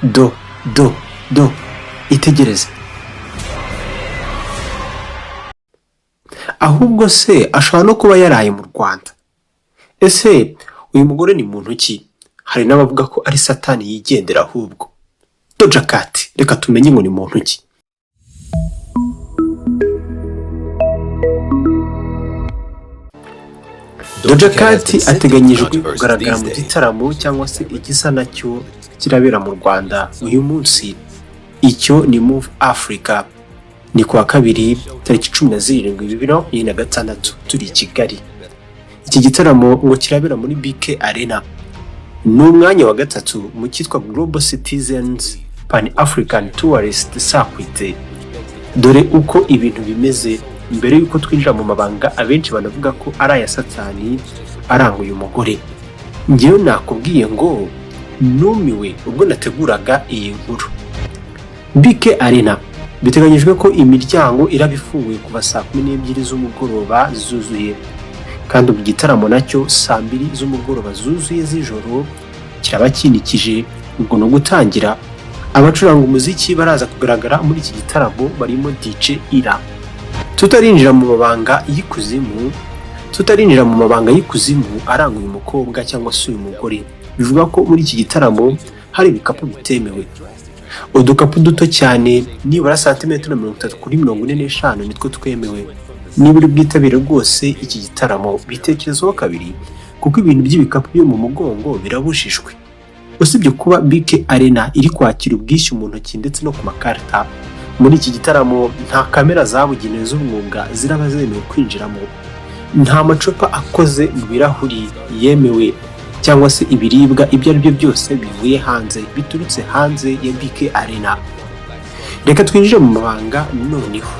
do itegereze. Ahubwo se ashobora no kuba yaraye mu Rwanda. Ese uyu mugore ni muntu ki? Hari n'abavuga ko ari Satani yigendera ahubwo. Doja Cat, reka tumenye ngo ni muntu ki. Doja Cat ateganyijwe kugaragara mu gitaramo cyangwa se igisa nacyo kirabera mu Rwanda uyu munsi. Icyo ni Move Africa. Ni kuwa kabiri tariki 17 2026 turi Kigali. Iki gitaramo ngo kirabera muri BK Arena. Ni umwanya wa gatatu mu cyitwa Global Citizens Pan African Tourist Circuit. Dore uko ibintu bimeze mbere yuko twinjira mu mabanga abenshi banavuga ko ari aya Satani aranga uyu mugore. Ngewe nakubwiye ngo numiwe ubwo nateguraga iyi nkuru. BK Arena biteganyijwe ko imiryango irabifunguye kuva saa 12 z'umugoroba zuzuye, kandi ubu gitaramo nacyo saa 2 z'umugoroba zuzuye z'ijoro kiraba kinikije. Ubwo no gutangira abacuranga umuziki baraza kugaragara muri iki gitaramo barimo DJ Ira. Tutarinjira mu mabanga y'ikuzimu aranga uyu mukobwa cyangwa se uyu mugore. Bivuga ko muri iki gitaramo hari ibikapu bitemewe. Udukapu duto cyane nibura santimetero 30x45 nitwo twemewe. Nibura bwitabire rwose iki gitaramo bitekerezaho kabiri, kuko ibintu by'ibikapu byo mu mugongo birabujijwe. Usibye kuba BK Arena iri kwakira ubwishyu mu ntoki ndetse no ku makarita, muri iki gitaramo nta kamera zabugenewe z'umwuga ziraba zemewe kwinjiramo. Nta macupa akoze mu birahuri yemewe, cyangwa se ibiribwa ibyo ari byo byose bivuye hanze, biturutse hanze ya BK Arena. Reka twinjire mu mabanga noneho.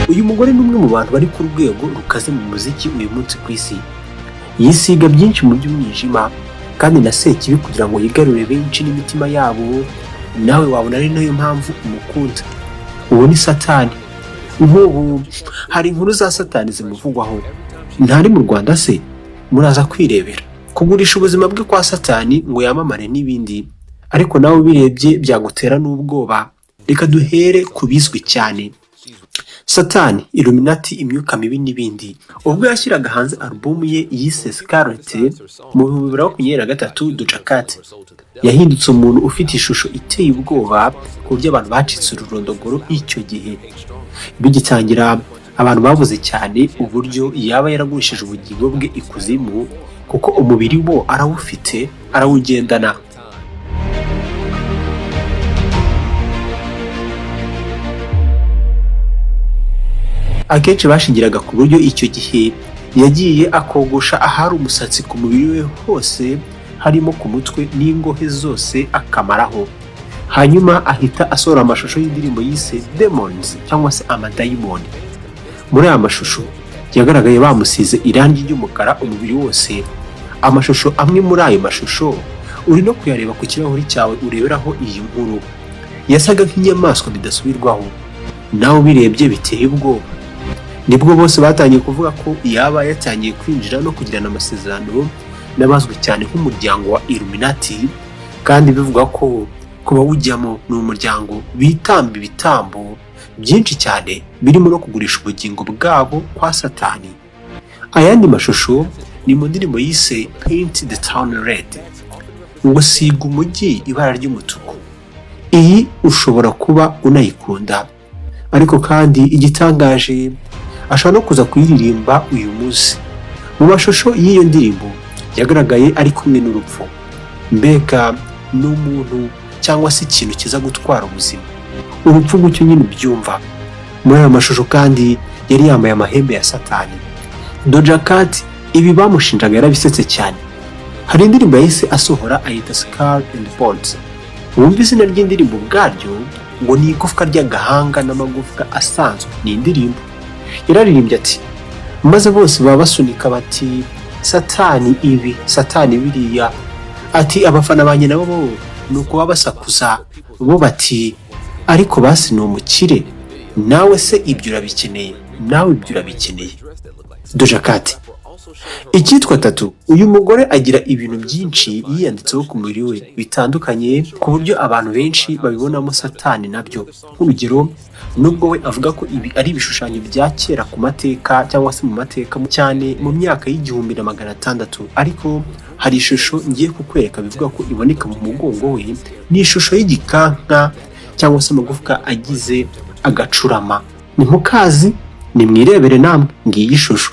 Uyu mugore ni umwe mu bantu bari ku rwego rukaze mu muziki uyu munsi ku isi. Yisiga byinshi mu by'umwijima kandi na sekibi kugira ngo yigarure benshi n'imitima yabo. Nawe wabona ari nayo mpamvu umukunda. Uwo ni Satani. Nk'ubu hari inkuru za Satani zimuvugwaho. Ntari mu Rwanda se muraza kwirebera. Kugurisha ubuzima bwe kwa Satani ngo yamamare n'ibindi, ariko nawe birebye byagutera n'ubwoba. Reka duhere kubizwi cyane. Satani, Illuminati, imyuka mibi n'ibindi. Ubwo yashyiraga hanze album ye yise Scarlet mu 2023, Doja Cat yahindutse umuntu ufite ishusho iteye ubwoba ku buryo abantu bacitse ururondogoro icyo gihe. Bigitangira abantu bavuze cyane uburyo yaba yaragurishije ubugingo bwe ikuzimu, kuko umubiri wo arawufite, arawugendana. Akenshi bashingiraga ku buryo icyo gihe yagiye akogosha ahari umusatsi ku mubiri we hose, harimo ku mutwe n'ingohe zose akamaraho. Hanyuma ahita asohora amashusho y'indirimbo yise Demons cyangwa se amadayimoni. Muri aya mashusho yagaragaye bamusize irangi ry'umukara umubiri wose. Amashusho amwe muri ayo mashusho uri no kuyareba ku kirahuri cyawe ureberaho iyi nkuru. Yasaga nk'inyamaswa bidasubirwaho. Nawe birebye biteye ubwoba. Nibwo bose batangiye kuvuga ko Yaba yatangiye kwinjira no kugirana amasezerano n'abazwi cyane nk'umuryango wa Illuminati, kandi bivuga ko kuba ujyamo ni umuryango bitamba ibitambo byinshi cyane birimo no kugurisha ubugingo bwabo kwa Satani. Ayandi mashusho ni mu ndirimbo yise Paint the Town Red, ngo siga umujyi ibara ry'umutuku. Iyi ushobora kuba unayikunda, ariko kandi igitangaje ashobora no kuza kuyiririmba uyu munsi. Mu mashusho y'iyo ndirimbo yagaragaye ari kumwe n'urupfu. Mbega n'umuntu cyangwa se ikintu kiza gutwara ubuzima. Urupfu gucyo nyine ubyumva. Muri aya mashusho kandi yari yambaye amahembe ya Satani. Doja Cat ibi bamushinjaga yarabisetse cyane. Hari indirimbo yahise asohora ayita Scar and Bones. Wumva izina ry'indirimbo bwaryo ngo ni igufwa ry'agahanga n'amagufwa asanzwe. Ni indirimbo yararirimbye ati, maze bose baba basunika bati Satani ibi, Satani biriya. Ati abafana banye nabo nuko babasakuza bo bati ariko basi ni umukire, nawe se ibyo urabikeneye, nawe ibyo urabikeneye. Doja Cat Icyitwa tatu, uyu mugore agira ibintu byinshi yiyanditseho ku mubiri we bitandukanye ku buryo abantu benshi babibonamo Satani nabyo. Nk'urugero, nubwo we avuga ko ibi ari ibishushanyo bya kera ku mateka cyangwa se mu mateka cyane mu myaka y'1600, ariko hari ishusho ngiye kukwereka bivuga ko iboneka mu mugongo we, ni ishusho y'igikanka cyangwa se amagufwa agize agacurama. Ni mukazi, ni mwirebere namwe ngiyi ishusho.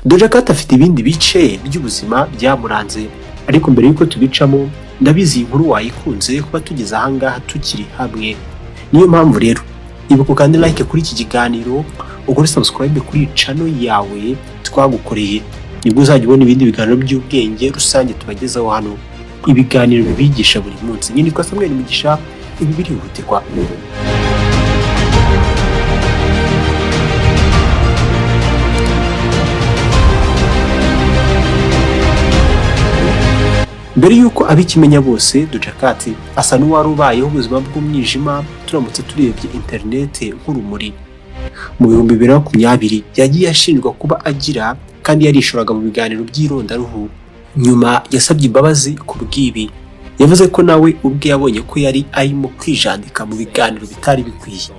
Doja afite ibindi bice by'ubuzima byamuranze, ariko mbere y'uko tubicamo ndabizi inkuru wayikunze kuba tugeze ahangaha tukiri hamwe. Niyo mpamvu rero ibuka kandi like kuri iki kiganiro, ugore subscribe kuri channel yawe twagukoreye, nibwo uzajya ubona ibindi biganiro by'ubwenge rusange tubagezaho hano, ibiganiro bibigisha buri munsi. Nyine kwa Samuel Mugisha, ibi birihutirwa. Mbere y'uko abikimenya bose, Doja asa n'uwari ubayeho ubuzima bw'umwijima turamutse turebye interinete nk'urumuri. Mu 2020 yagiye ashinjwa kuba agira kandi yarishoraga mu biganiro by'irondaruhu. Nyuma yasabye imbabazi ku bw'ibi, yavuze ko nawe ubwe yabonye ko yari arimo kwijandika mu biganiro bitari bikwiye.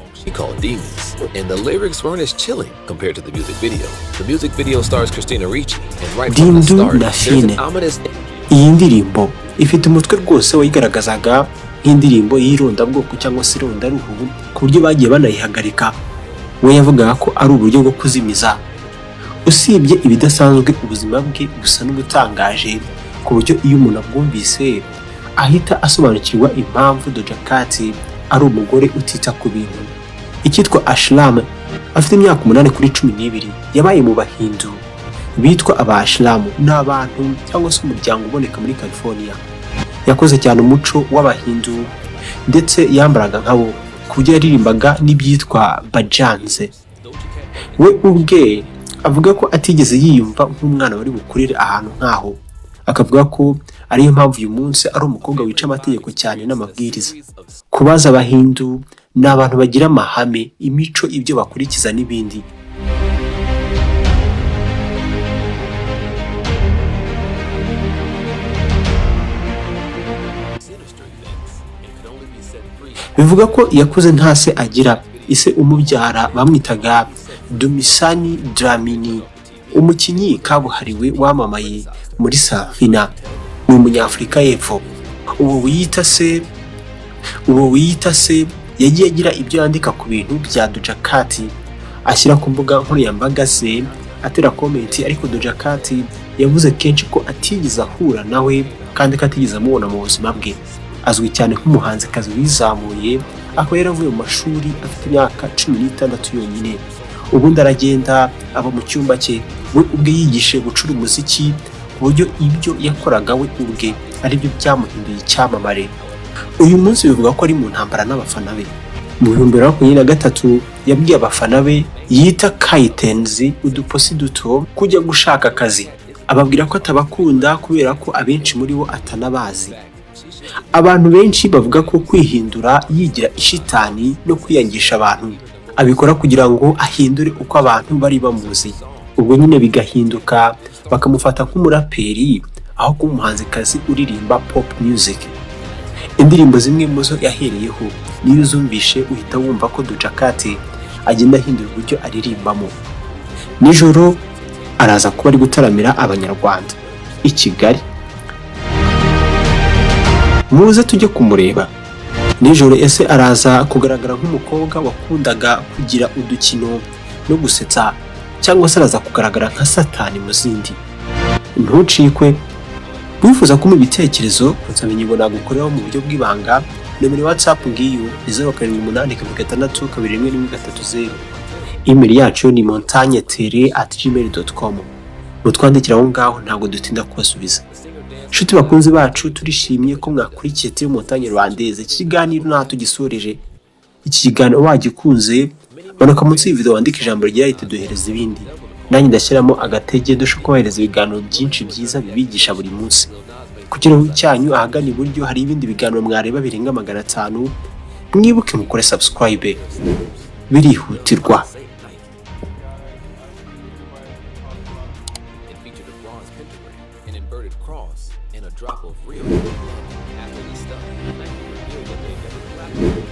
Demons, and the lyrics weren't as chilling compared to the music video. The music video stars Christina Ricci, and right from the start, there's an ominous. Iyi ndirimbo ifite umutwe rwose wayigaragazaga nk'indirimbo y'irondabwoko cyangwa se irondaruhu, ku buryo bagiye banayihagarika. We yavugaga ko ari uburyo bwo kuzimiza. Usibye ibidasanzwe, ubuzima bwe busa n'ubutangaje ku buryo iyo umuntu abwumvise ahita asobanukirwa impamvu Doja ari umugore utita ku bintu. Icyitwa Ashram, afite imyaka 8 kuri 12, yabaye mu Bahindu bitwa Abashiramu, n'abantu cyangwa se umuryango uboneka muri California. Yakoze cyane umuco w'Abahindu ndetse yambaraga nkabo, ku buryo yaririmbaga n'ibyitwa bajanze. We ubwe avuga ko atigeze yiyumva nk'umwana wari bukurire ahantu nkaho, akavuga ko ariyo mpamvu uyu munsi ari umukobwa wica amategeko cyane n'amabwiriza. Kubaza Abahindu ni abantu bagira amahame, imico, ibyo bakurikiza n'ibindi. Bivuga ko yakuze nta se agira. Ise umubyara bamwitaga Dumisani Dramini, umukinnyi kabuhariwe wamamaye muri Safina, ni umunyafurika y'Epfo. Uwo wiyita se yagiye agira ibyo yandika ku bintu bya Doja ashyira ku mbuga nkoranyambaga ze atera komenti, ariko Doja yavuze kenshi ko atigeze ahura nawe kandi ko atigeze amubona mu buzima bwe. Azwi cyane nk'umuhanzikazi wizamuye, akaba yaravuye mu mashuri afite imyaka 16 yonyine. Ubundi aragenda aba mu cyumba cye, we ubwe yigishe gucura umuziki, ku buryo ibyo yakoraga we ubwe ari byo byamuhinduye icyamamare. Uyu munsi bivuga ko ari mu ntambara n'abafana be. Mu 2023 yabwiye abafana be yita kayitenzi uduposi duto kujya gushaka akazi, ababwira ko atabakunda kubera ko abenshi muri bo atanabazi. Abantu benshi bavuga ko kwihindura yigira ishitani no kwiyangisha abantu, abikora kugira ngo ahindure uko abantu bari bamuzi. Ubwo nyine bigahinduka bakamufata nk'umuraperi aho kuba umuhanzikazi uririmba pop music. Indirimbo zimwe muzo yahereyeho niyo uzumvishe uhita wumva ko Doja agenda ahindura uburyo aririmbamo. Nijoro araza kuba ari gutaramira abanyarwanda i Kigali. Muze tujye kumureba. Nijoro ese araza kugaragara nk'umukobwa wakundaga kugira udukino no gusetsa, cyangwa se araza kugaragara nka Satani mu zindi? Ntucikwe. Wifuza kuma ibitekerezo nsamenye ngo nagukoreho mu buryo bw'ibanga. Nomero WhatsApp ngiyo 0786621130. Email yacu ni montagnetele@gmail.com. Mutwandikira aho ngaho, ntabwo dutinda kubasubiza. Shuti bakunzi bacu, turishimye ko mwakurikiye Télé Montagne Rwandaise. Iki kiganiro nta tugisoreje. Iki kiganiro wagikunze, manuka munsi y'video wandika ijambo ryahite duhereza ibindi. Nanjye ndashyiramo agatege dusho kohereza ibiganiro byinshi byiza bibigisha buri munsi. Kugira ngo cyanyu ahagana iburyo hari ibindi biganiro mwareba birenga 500. Mwibuke mukore subscribe. Birihutirwa. inverted cross and a drop of real blood. After the stuff, Nike revealed that they never collaborated.